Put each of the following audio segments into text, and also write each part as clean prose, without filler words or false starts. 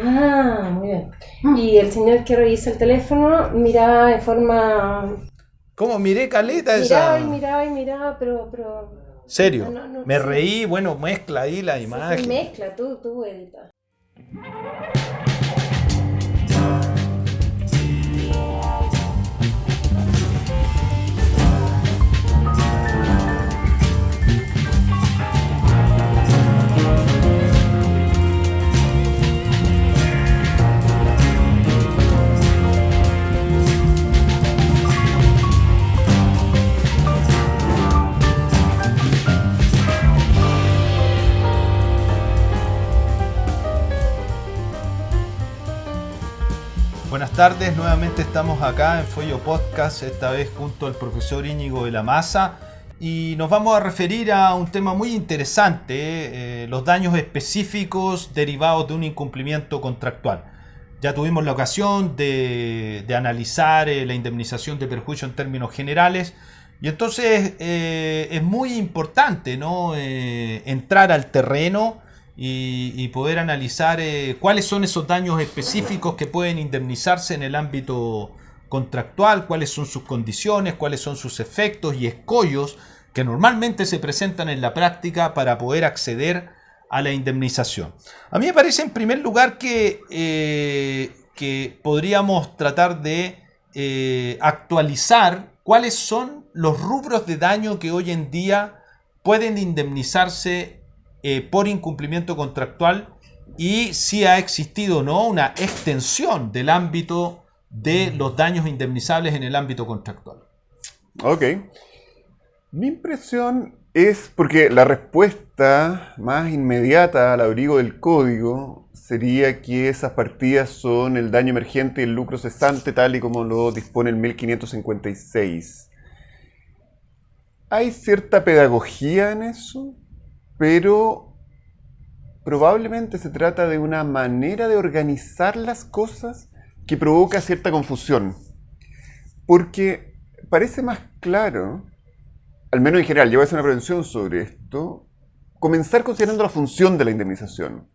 Ah, muy bien. Y el señor que revisa el teléfono miraba de forma... ¿Cómo miré caleta Miraba y esa? miraba y miraba, pero... No, Serio, no, no, me sí. reí, bueno, mezcla ahí la Sí, sí, imagen. mezcla, tú edita. Buenas tardes, nuevamente estamos acá en Fuello Podcast, esta vez junto al profesor Íñigo de la Maza, y nos vamos a referir a un tema muy interesante, los daños específicos derivados de un incumplimiento contractual. Ya tuvimos la ocasión de analizar la indemnización de perjuicio en términos generales, y entonces es muy importante, ¿no? Entrar al terreno y poder analizar cuáles son esos daños específicos que pueden indemnizarse en el ámbito contractual, cuáles son sus condiciones, cuáles son sus efectos y escollos que normalmente se presentan en la práctica para poder acceder a la indemnización. A mí me parece en primer lugar que podríamos tratar de actualizar cuáles son los rubros de daño que hoy en día pueden indemnizarse por incumplimiento contractual y si ha existido o no una extensión del ámbito de los daños indemnizables en el ámbito contractual. Ok. Mi impresión es porque la respuesta más inmediata al abrigo del código sería que esas partidas son el daño emergente y el lucro cesante, tal y como lo dispone el 1556. Hay cierta pedagogía en eso, pero probablemente se trata de una manera de organizar las cosas que provoca cierta confusión. Porque parece más claro, al menos en general, yo voy a hacer una prevención sobre esto, comenzar considerando la función de la indemnización.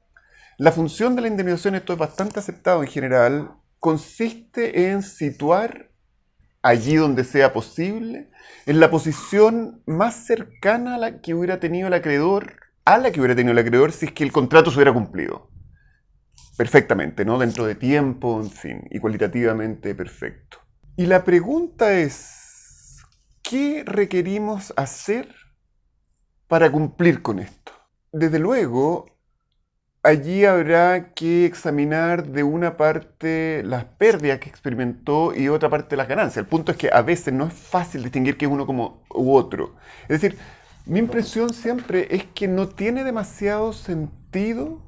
La función de la indemnización, esto es bastante aceptado en general, consiste en situar allí donde sea posible, en la posición más cercana a la que hubiera tenido el acreedor, si es que el contrato se hubiera cumplido. Perfectamente, ¿no? Dentro de tiempo, en fin, y cualitativamente perfecto. Y la pregunta es, ¿qué requerimos hacer para cumplir con esto? Desde luego, allí habrá que examinar de una parte las pérdidas que experimentó y otra parte las ganancias. El punto es que a veces no es fácil distinguir qué es uno como u otro. Es decir, mi impresión siempre es que no tiene demasiado sentido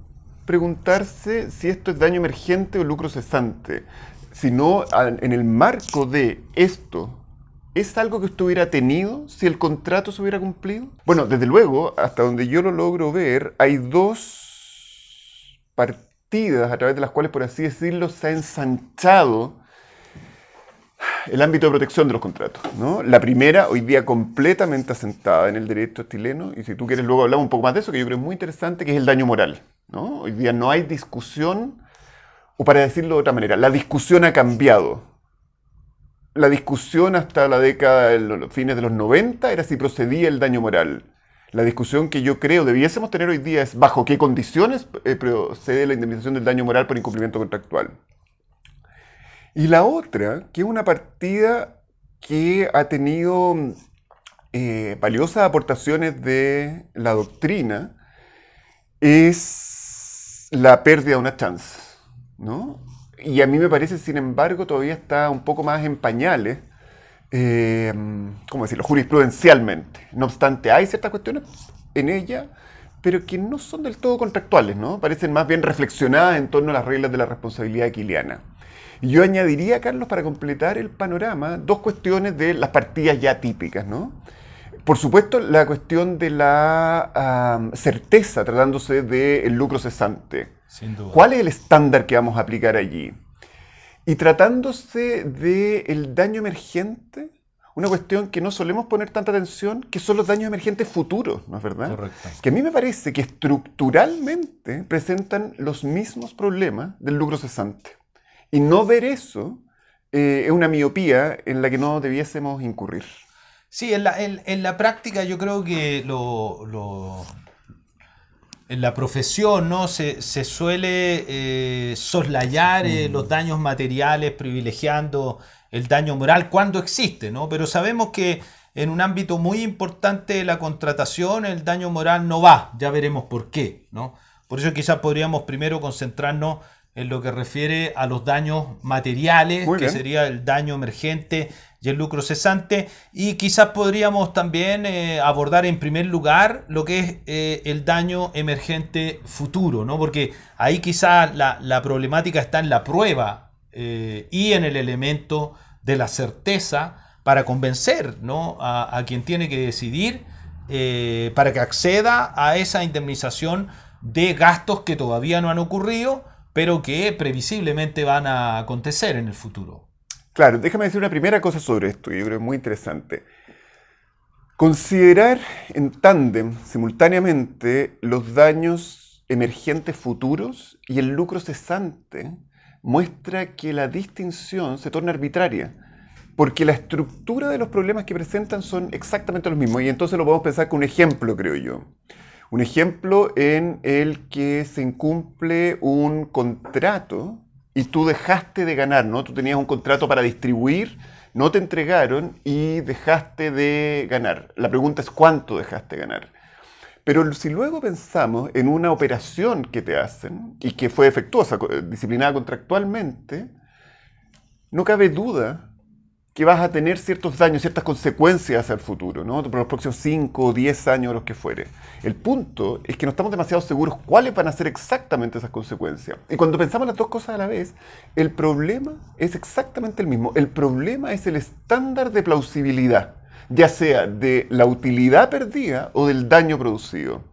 preguntarse si esto es daño emergente o lucro cesante, sino en el marco de esto. ¿Es algo que usted hubiera tenido si el contrato se hubiera cumplido? Bueno, desde luego, hasta donde yo lo logro ver, hay dos partidas a través de las cuales, por así decirlo, se ha ensanchado el ámbito de protección de los contratos, ¿no? La primera, hoy día completamente asentada en el derecho chileno, y si tú quieres luego hablamos un poco más de eso, que yo creo es muy interesante, que es el daño moral, ¿no? Hoy día no hay discusión, o para decirlo de otra manera, la discusión ha cambiado. La discusión hasta la década de los fines de los 90 era si procedía el daño moral. La discusión que yo creo debiésemos tener hoy día es bajo qué condiciones procede la indemnización del daño moral por incumplimiento contractual. Y la otra, que es una partida que ha tenido valiosas aportaciones de la doctrina, es la pérdida de una chance, ¿no? Y a mí me parece, sin embargo, todavía está un poco más en pañales, ¿cómo decirlo?, jurisprudencialmente. No obstante, hay ciertas cuestiones en ella, pero que no son del todo contractuales, ¿no? Parecen más bien reflexionadas en torno a las reglas de la responsabilidad aquiliana. Y yo añadiría, Carlos, para completar el panorama, dos cuestiones de las partidas ya típicas, ¿no? Por supuesto, la cuestión de la certeza, tratándose del lucro cesante. Sin duda. ¿Cuál es el estándar que vamos a aplicar allí? Y tratándose del daño emergente, una cuestión que no solemos poner tanta atención, que son los daños emergentes futuros, ¿no es verdad? Correcto. Que a mí me parece que estructuralmente presentan los mismos problemas del lucro cesante. Y no ver eso es una miopía en la que no debiésemos incurrir. Sí, en la práctica yo creo que en la profesión, ¿no? se suele soslayar los daños materiales, privilegiando el daño moral cuando existe, ¿no? Pero sabemos que en un ámbito muy importante de la contratación el daño moral no va, ya veremos por qué, ¿no? Por eso quizás podríamos primero concentrarnos en lo que refiere a los daños materiales, que sería el daño emergente y el lucro cesante, y quizás podríamos también abordar en primer lugar lo que es el daño emergente futuro, ¿no? Porque ahí quizás la problemática está en la prueba y en el elemento de la certeza para convencer, ¿no? a quien tiene que decidir para que acceda a esa indemnización de gastos que todavía no han ocurrido, pero que previsiblemente van a acontecer en el futuro. Claro, déjame decir una primera cosa sobre esto, que yo creo que es muy interesante. Considerar en tándem, simultáneamente, los daños emergentes futuros y el lucro cesante muestra que la distinción se torna arbitraria, porque la estructura de los problemas que presentan son exactamente los mismos, y entonces lo podemos pensar con un ejemplo, creo yo. Un ejemplo en el que se incumple un contrato y tú dejaste de ganar, ¿no? Tú tenías un contrato para distribuir, no te entregaron y dejaste de ganar. La pregunta es ¿cuánto dejaste de ganar? Pero si luego pensamos en una operación que te hacen y que fue defectuosa, disciplinada contractualmente, no cabe duda que vas a tener ciertos daños, ciertas consecuencias hacia el futuro, ¿no? Por los próximos 5 o 10 años, los que fuere. El punto es que no estamos demasiado seguros cuáles van a ser exactamente esas consecuencias. Y cuando pensamos las dos cosas a la vez, el problema es exactamente el mismo. El problema es el estándar de plausibilidad, ya sea de la utilidad perdida o del daño producido.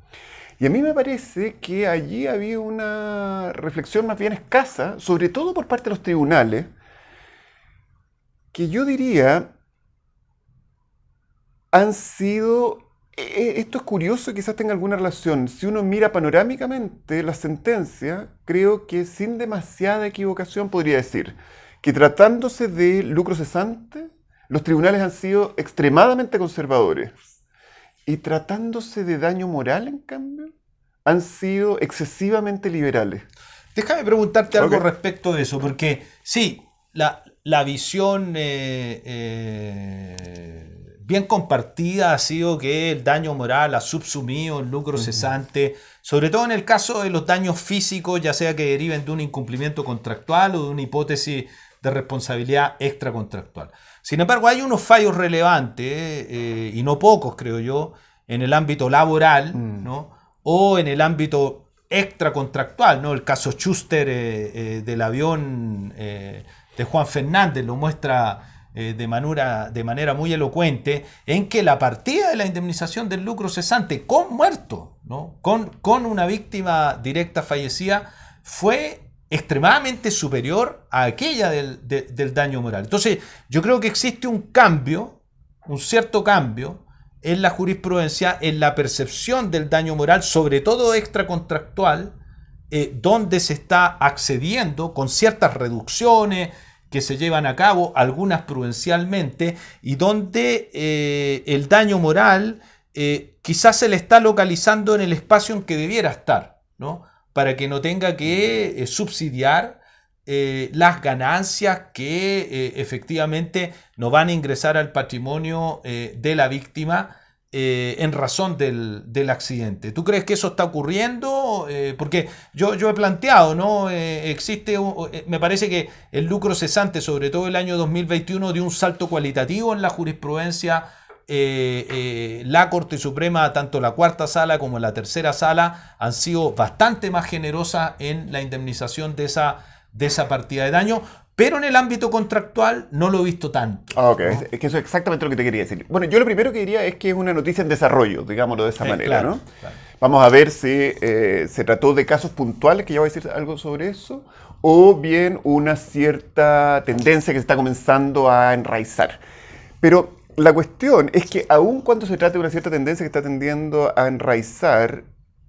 Y a mí me parece que allí había una reflexión más bien escasa, sobre todo por parte de los tribunales, que yo diría han sido... Esto es curioso y quizás tenga alguna relación. Si uno mira panorámicamente la sentencia, creo que sin demasiada equivocación podría decir que tratándose de lucro cesante, los tribunales han sido extremadamente conservadores. Y tratándose de daño moral, en cambio, han sido excesivamente liberales. Déjame preguntarte algo respecto de eso, porque sí, la visión bien compartida ha sido que el daño moral ha subsumido el lucro cesante, sobre todo en el caso de los daños físicos, ya sea que deriven de un incumplimiento contractual o de una hipótesis de responsabilidad extracontractual. Sin embargo, hay unos fallos relevantes, y no pocos creo yo, en el ámbito laboral, ¿no? O en el ámbito extracontractual, ¿no? El caso Schuster del avión de Juan Fernández lo muestra de manera muy elocuente, en que la partida de la indemnización del lucro cesante con muerto, ¿no? con una víctima directa fallecida, fue extremadamente superior a aquella del daño moral. Entonces, yo creo que existe un cierto cambio en la jurisprudencia, en la percepción del daño moral, sobre todo extracontractual, donde se está accediendo con ciertas reducciones que se llevan a cabo, algunas prudencialmente, y donde el daño moral quizás se le está localizando en el espacio en que debiera estar, ¿no? Para que no tenga que subsidiar las ganancias que efectivamente no van a ingresar al patrimonio de la víctima en razón del accidente. ¿Tú crees que eso está ocurriendo? Porque yo he planteado, ¿no? Me parece que el lucro cesante, sobre todo el año 2021, dio un salto cualitativo en la jurisprudencia. La Corte Suprema, tanto la cuarta sala como la tercera sala, han sido bastante más generosas en la indemnización de esa partida de daño. Pero en el ámbito contractual no lo he visto tanto. Ok, ¿no? Es que eso es exactamente lo que te quería decir. Bueno, yo lo primero que diría es que es una noticia en desarrollo, digámoslo de esa manera, claro, ¿no? Claro. Vamos a ver si se trató de casos puntuales, que ya voy a decir algo sobre eso, o bien una cierta tendencia que se está comenzando a enraizar. Pero La cuestión es que aun cuando se trata de una cierta tendencia que está tendiendo a enraizar,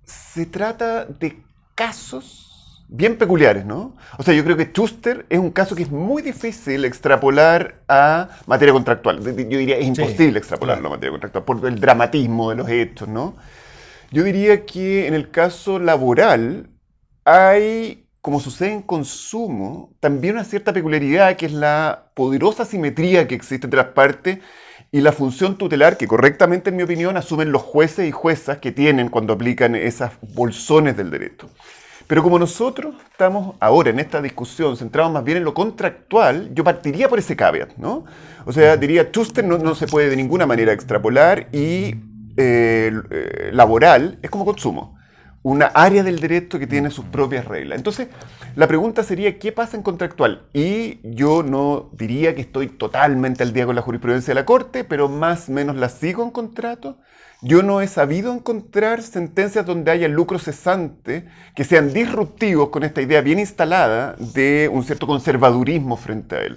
se trata de casos bien peculiares, ¿no? O sea, yo creo que Schuster es un caso que es muy difícil extrapolar a materia contractual. Yo diría, es imposible extrapolarlo a materia contractual por el dramatismo de los hechos, ¿no? Yo diría que en el caso laboral hay, como sucede en consumo, también una cierta peculiaridad que es la poderosa simetría que existe entre las partes y la función tutelar que correctamente, en mi opinión, asumen los jueces y juezas que tienen cuando aplican esas bolsones del derecho. Pero como nosotros estamos ahora en esta discusión centrados más bien en lo contractual, yo partiría por ese caveat, ¿no? O sea, diría, Schuster no se puede de ninguna manera extrapolar y laboral es como consumo. Una área del derecho que tiene sus propias reglas. Entonces, la pregunta sería, ¿qué pasa en contractual? Y yo no diría que estoy totalmente al día con la jurisprudencia de la Corte, pero más o menos la sigo en contrato. Yo no he sabido encontrar sentencias donde haya lucro cesante que sean disruptivos con esta idea bien instalada de un cierto conservadurismo frente a él.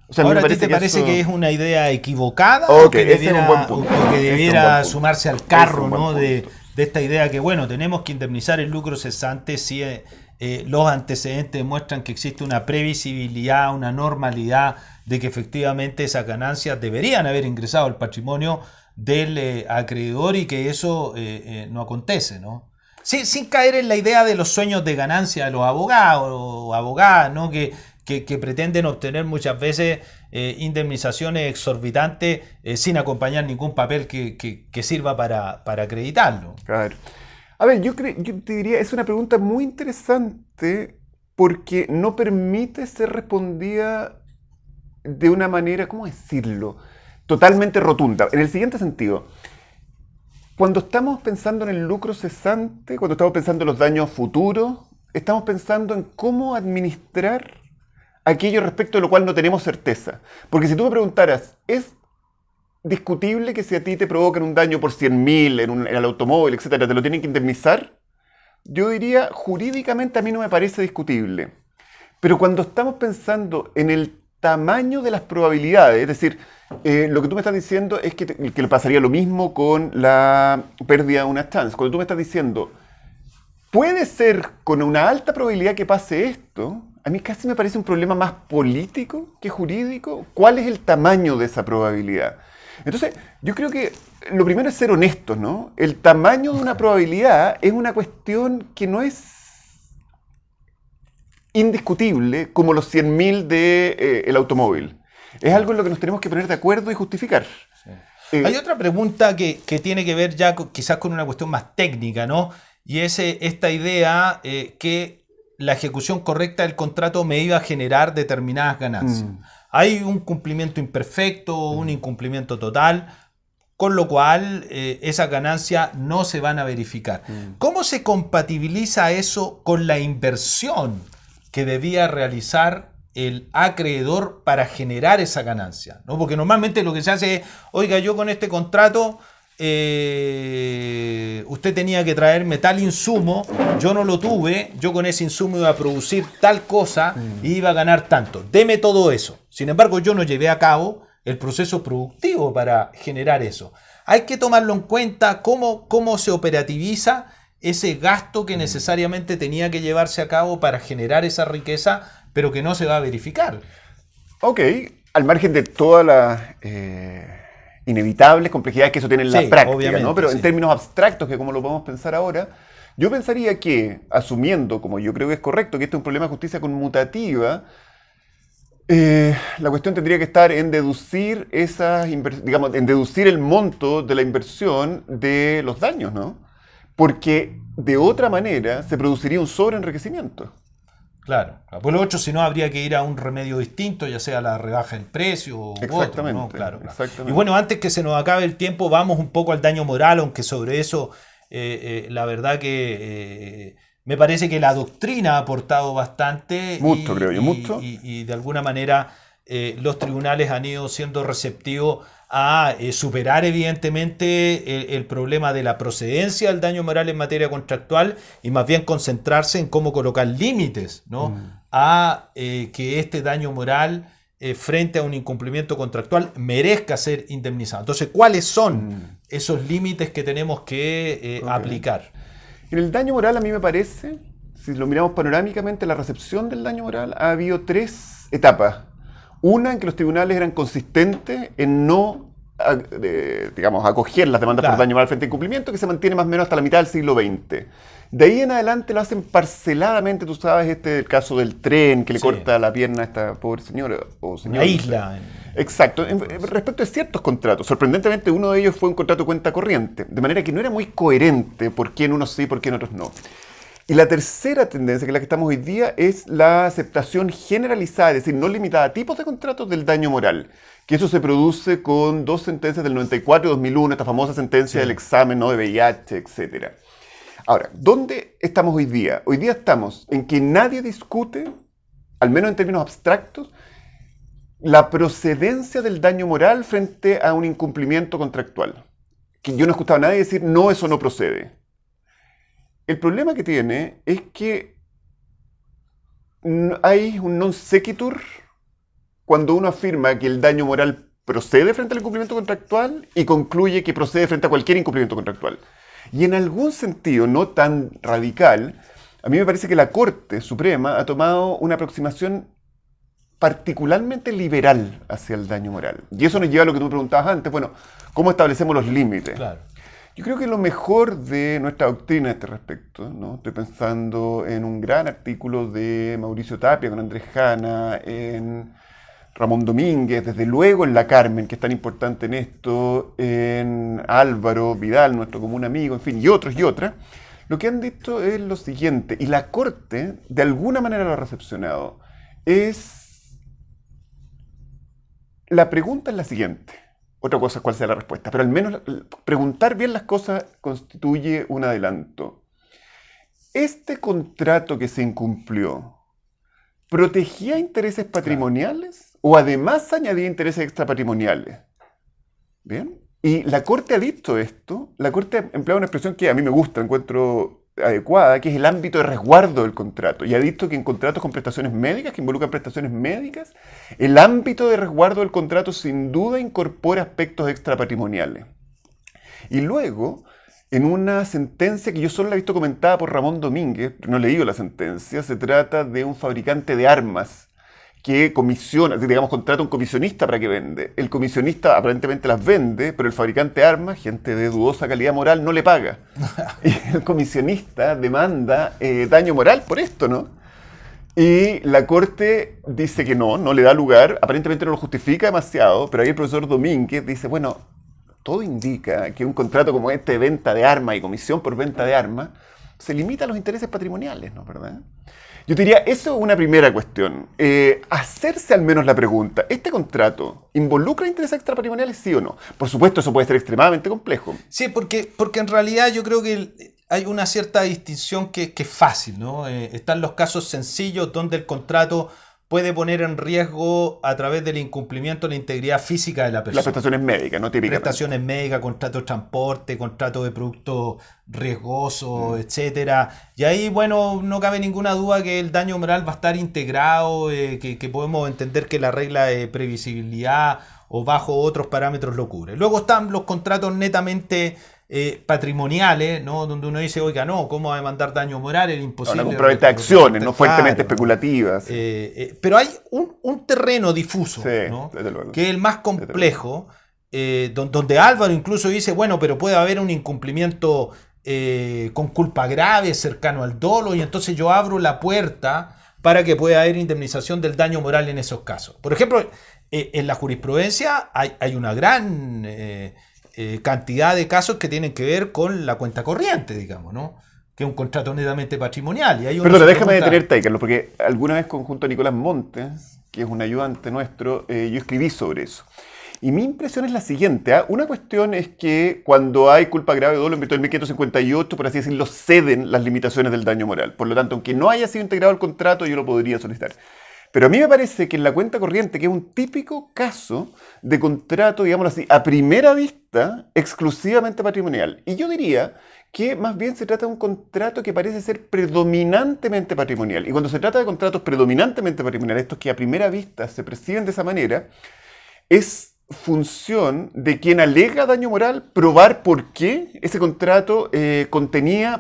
O sea, ahora, ¿a ti te parece que es una idea equivocada o que debiera sumarse al carro, ¿no? de esta idea que, bueno, tenemos que indemnizar el lucro cesante si los antecedentes demuestran que existe una previsibilidad, una normalidad de que efectivamente esas ganancias deberían haber ingresado al patrimonio del acreedor y que eso no acontece, ¿no? Sin caer en la idea de los sueños de ganancia de los abogados o abogadas, ¿no? Que pretenden obtener muchas veces indemnizaciones exorbitantes sin acompañar ningún papel que sirva para acreditarlo. Claro. A ver, yo te diría, es una pregunta muy interesante porque no permite ser respondida de una manera, ¿cómo decirlo?, totalmente rotunda. En el siguiente sentido, cuando estamos pensando en el lucro cesante, cuando estamos pensando en los daños futuros, estamos pensando en cómo administrar aquello respecto de lo cual no tenemos certeza. Porque si tú me preguntaras, ¿es discutible que si a ti te provocan un daño por 100.000 en el automóvil, etcétera, te lo tienen que indemnizar? Yo diría, jurídicamente a mí no me parece discutible. Pero cuando estamos pensando en el tamaño de las probabilidades, es decir, lo que tú me estás diciendo es que le pasaría lo mismo con la pérdida de una chance. Cuando tú me estás diciendo, puede ser con una alta probabilidad que pase esto, a mí casi me parece un problema más político que jurídico. ¿Cuál es el tamaño de esa probabilidad? Entonces, yo creo que lo primero es ser honestos, ¿no? El tamaño de una probabilidad es una cuestión que no es indiscutible como los 100.000 del automóvil. Es algo en lo que nos tenemos que poner de acuerdo y justificar. Sí. Hay otra pregunta que tiene que ver ya quizás con una cuestión más técnica, ¿no? Y es esta idea que la ejecución correcta del contrato me iba a generar determinadas ganancias. Hay un cumplimiento imperfecto, un incumplimiento total, con lo cual esas ganancias no se van a verificar. ¿Cómo se compatibiliza eso con la inversión que debía realizar el acreedor para generar esa ganancia, ¿no? Porque normalmente lo que se hace es, oiga, yo con este contrato usted tenía que traerme tal insumo, yo no lo tuve, yo con ese insumo iba a producir tal cosa y iba a ganar tanto, deme todo eso. Sin embargo, yo no llevé a cabo el proceso productivo para generar eso. Hay que tomarlo en cuenta cómo se operativiza ese gasto que necesariamente tenía que llevarse a cabo para generar esa riqueza, pero que no se va a verificar. Ok, al margen de todas las inevitables complejidades que eso tiene en la práctica, ¿no? Pero en términos abstractos, que como lo podemos pensar ahora, yo pensaría que, asumiendo, como yo creo que es correcto, que este es un problema de justicia conmutativa, la cuestión tendría que estar en deducir en deducir el monto de la inversión de los daños, ¿no? Porque de otra manera se produciría un sobreenriquecimiento. Claro, por lo otro, si no, habría que ir a un remedio distinto, ya sea la rebaja del precio u otro, ¿no? Claro. Y bueno, antes que se nos acabe el tiempo, vamos un poco al daño moral, aunque sobre eso la verdad que me parece que la doctrina ha aportado bastante. Mucho, creo yo, mucho. Y de alguna manera los tribunales han ido siendo receptivos a superar evidentemente el problema de la procedencia del daño moral en materia contractual y más bien concentrarse en cómo colocar límites, ¿no? A que este daño moral frente a un incumplimiento contractual merezca ser indemnizado. Entonces, ¿cuáles son esos límites que tenemos que aplicar? En el daño moral, a mí me parece, si lo miramos panorámicamente, la recepción del daño moral ha habido 3 etapas. Una en que los tribunales eran consistentes en no, digamos, acoger las demandas por daño moral frente a incumplimiento, que se mantiene más o menos hasta la mitad del siglo XX. De ahí en adelante lo hacen parceladamente, tú sabes, el caso del tren que le corta la pierna a esta pobre señora o señora. Una isla. Exacto. Respecto de ciertos contratos, sorprendentemente uno de ellos fue un contrato de cuenta corriente, de manera que no era muy coherente por qué en unos sí y por qué en otros no. Y la tercera tendencia, que es la que estamos hoy día, es la aceptación generalizada, es decir, no limitada a tipos de contratos del daño moral. Que eso se produce con 2 sentencias del 94 y 2001, esta famosa sentencia del examen, ¿no?, de VIH, etc. Ahora, ¿dónde estamos hoy día? Hoy día estamos en que nadie discute, al menos en términos abstractos, la procedencia del daño moral frente a un incumplimiento contractual. Que yo no he escuchado a nadie decir, no, eso no procede. El problema que tiene es que hay un non sequitur cuando uno afirma que el daño moral procede frente al incumplimiento contractual y concluye que procede frente a cualquier incumplimiento contractual. Y en algún sentido, no tan radical, a mí me parece que la Corte Suprema ha tomado una aproximación particularmente liberal hacia el daño moral. Y eso nos lleva a lo que tú me preguntabas antes, bueno, ¿cómo establecemos los límites? Claro. Yo creo que lo mejor de nuestra doctrina a este respecto, ¿no? Estoy pensando en un gran artículo de Mauricio Tapia con Andrés Jana, en Ramón Domínguez, desde luego en La Carmen, que es tan importante en esto, en Álvaro Vidal, nuestro común amigo, en fin, y otros y otras. Lo que han dicho es lo siguiente, y la Corte de alguna manera lo ha recepcionado, es... La pregunta es la siguiente. Otra cosa es cuál sea la respuesta, pero al menos preguntar bien las cosas constituye un adelanto. ¿Este contrato que se incumplió protegía intereses patrimoniales o además añadía intereses extrapatrimoniales? ¿Bien? Y la Corte ha dicho esto, la Corte ha empleado una expresión que a mí me gusta, encuentro adecuada, que es el ámbito de resguardo del contrato. Y ha dicho que en contratos con prestaciones médicas, que involucran prestaciones médicas, el ámbito de resguardo del contrato sin duda incorpora aspectos extrapatrimoniales. Y luego, en una sentencia que yo solo la he visto comentada por Ramón Domínguez, no he leído la sentencia, se trata de un fabricante de armas que comisiona, digamos, contrata a un comisionista para que vende. El comisionista aparentemente las vende, pero el fabricante de armas, gente de dudosa calidad moral, no le paga. Y el comisionista demanda daño moral por esto, ¿no? Y la Corte dice que no le da lugar, aparentemente no lo justifica demasiado, pero ahí el profesor Domínguez dice, bueno, todo indica que un contrato como este de venta de armas y comisión por venta de armas se limita a los intereses patrimoniales, ¿no? ¿Verdad? Yo diría, eso es una primera cuestión. Hacerse al menos la pregunta, ¿este contrato involucra intereses extrapatrimoniales, sí o no? Por supuesto, eso puede ser extremadamente complejo. Sí, porque en realidad yo creo que hay una cierta distinción que es fácil, ¿no? Están los casos sencillos donde el contrato puede poner en riesgo a través del incumplimiento la integridad física de la persona. Las prestaciones médicas, ¿no? Típicamente. Prestaciones médicas, contratos de transporte, contratos de productos riesgosos, etcétera. Y ahí, bueno, no cabe ninguna duda que el daño moral va a estar integrado, que podemos entender que la regla de previsibilidad o bajo otros parámetros lo cubre. Luego están los contratos netamente patrimoniales, ¿no? Donde uno dice, oiga, no, ¿cómo va a demandar daño moral? Es imposible. Una compraventa de acciones, no fuertemente especulativas. Pero hay un terreno difuso, sí, ¿no? Desde luego. Que es el más complejo, donde Álvaro incluso dice, bueno, pero puede haber un incumplimiento con culpa grave, cercano al dolo, y entonces yo abro la puerta para que pueda haber indemnización del daño moral en esos casos. Por ejemplo, en la jurisprudencia hay una gran cantidad de casos que tienen que ver con la cuenta corriente, digamos, ¿no? Que es un contrato netamente patrimonial. Y Perdona, déjame detenerte ahí, Carlos, porque alguna vez junto a Nicolás Montes, que es un ayudante nuestro, yo escribí sobre eso. Y mi impresión es la siguiente, ¿eh? Una cuestión es que cuando hay culpa grave o dolo en virtud del 1558, por así decirlo, ceden las limitaciones del daño moral. Por lo tanto, aunque no haya sido integrado el contrato, yo lo podría solicitar. Pero a mí me parece que en la cuenta corriente, que es un típico caso de contrato, digámoslo así, a primera vista, exclusivamente patrimonial. Y yo diría que más bien se trata de un contrato que parece ser predominantemente patrimonial. Y cuando se trata de contratos predominantemente patrimoniales, estos que a primera vista se perciben de esa manera, es función de quien alega daño moral probar por qué ese contrato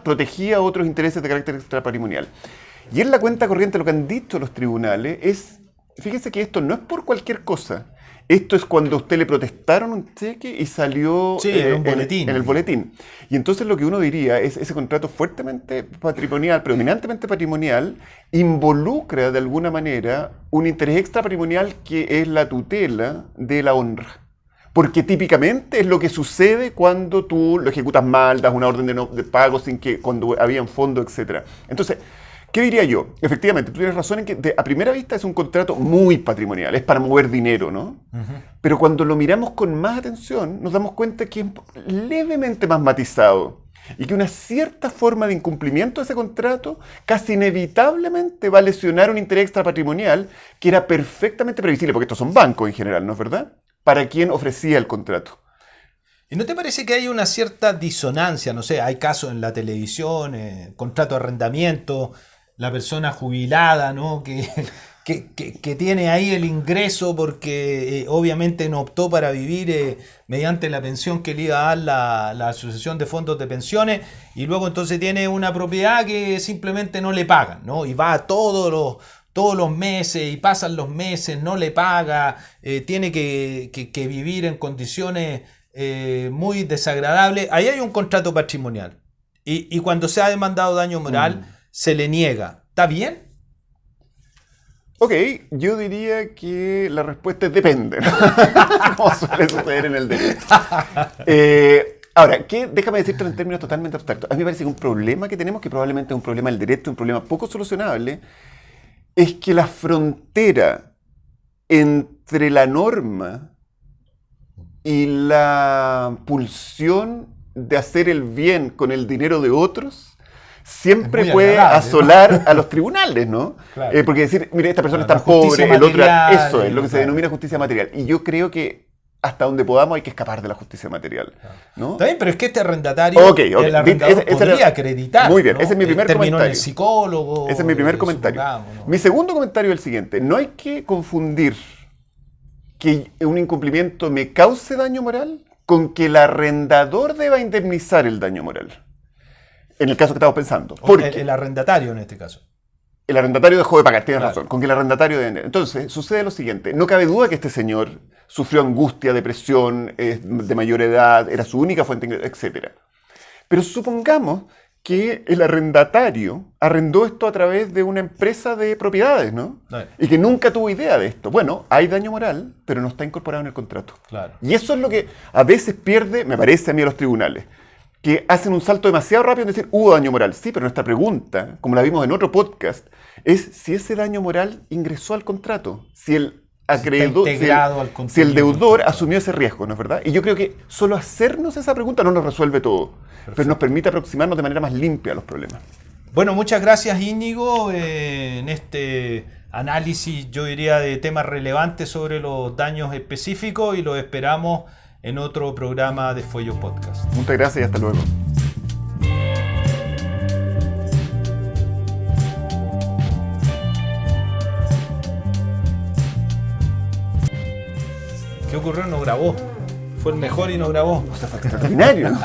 protegía otros intereses de carácter extrapatrimonial. Y en la cuenta corriente lo que han dicho los tribunales es, fíjense que esto no es por cualquier cosa. Esto es cuando a usted le protestaron un cheque y salió en un boletín. En el boletín. Y entonces lo que uno diría es ese contrato fuertemente patrimonial, predominantemente patrimonial, involucra de alguna manera un interés extrapatrimonial que es la tutela de la honra. Porque típicamente es lo que sucede cuando tú lo ejecutas mal, das una orden de pago sin que, cuando habían fondos, etc. Entonces, ¿qué diría yo? Efectivamente, tú tienes razón en que a primera vista es un contrato muy patrimonial, es para mover dinero, ¿no? Pero cuando lo miramos con más atención, nos damos cuenta que es levemente más matizado y que una cierta forma de incumplimiento de ese contrato casi inevitablemente va a lesionar un interés extrapatrimonial que era perfectamente previsible, porque estos son bancos en general, ¿no es verdad? Para quien ofrecía el contrato. ¿Y no te parece que hay una cierta disonancia? No sé, hay casos en la televisión, contrato de arrendamiento, la persona jubilada, ¿no? que tiene ahí el ingreso porque obviamente no optó para vivir mediante la pensión que le iba a dar la Asociación de Fondos de Pensiones, y luego entonces tiene una propiedad que simplemente no le pagan, ¿no? Y va todos los meses y pasan los meses, no le paga, tiene que vivir en condiciones muy desagradables. Ahí hay un contrato patrimonial y cuando se ha demandado daño moral se le niega. ¿Está bien? Ok, yo diría que la respuesta es depende, ¿no? Como suele suceder en el derecho. Ahora, déjame decirte en términos totalmente abstractos. A mí me parece que un problema que tenemos, que probablemente es un problema del derecho, un problema poco solucionable, es que la frontera entre la norma y la pulsión de hacer el bien con el dinero de otros siempre puede asolar a los tribunales, ¿no? Claro. Porque decir, mire, esta persona es tan pobre, el otro, eso es lo que se denomina justicia material. Y yo creo que hasta donde podamos hay que escapar de la justicia material, ¿no? Está bien, pero es que este arrendatario, el arrendador podría acreditar. Muy bien, ¿no? Ese es mi primer Terminó comentario. En el psicólogo. Ese es mi primer comentario. Grado, ¿no? Mi segundo comentario es el siguiente. No hay que confundir que un incumplimiento me cause daño moral con que el arrendador deba indemnizar el daño moral. En el caso que estamos pensando. El arrendatario en este caso. El arrendatario dejó de pagar, tienes Claro. razón, con que el arrendatario debe. Entonces, sucede lo siguiente. No cabe duda que este señor sufrió angustia, depresión, de mayor edad, era su única fuente de ingresos, etc. Pero supongamos que el arrendatario arrendó esto a través de una empresa de propiedades, ¿no? Y que nunca tuvo idea de esto. Bueno, hay daño moral, pero no está incorporado en el contrato. Claro. Y eso es lo que a veces pierde, me parece a mí, a los tribunales, que hacen un salto demasiado rápido en decir, hubo daño moral. Sí, pero nuestra pregunta, como la vimos en otro podcast, es si ese daño moral ingresó al contrato, si el acreedor, si el deudor asumió ese riesgo, ¿no es verdad? Y yo creo que solo hacernos esa pregunta no nos resuelve todo, pero nos permite aproximarnos de manera más limpia a los problemas. Bueno, muchas gracias, Íñigo, en este análisis, yo diría, de temas relevantes sobre los daños específicos, y los esperamos en otro programa de Fuello Podcast. Muchas gracias y hasta luego. ¿Qué ocurrió? No grabó. Fue el mejor y no grabó. O sea, fue extraordinario, ¿no? O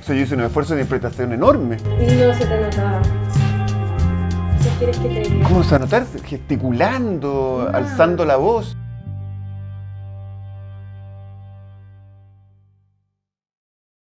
sea, yo hice un esfuerzo de interpretación enorme. No se te notaba. ¿Qué quieres que te diga? ¿Cómo se va a notar? Gesticulando, alzando la voz.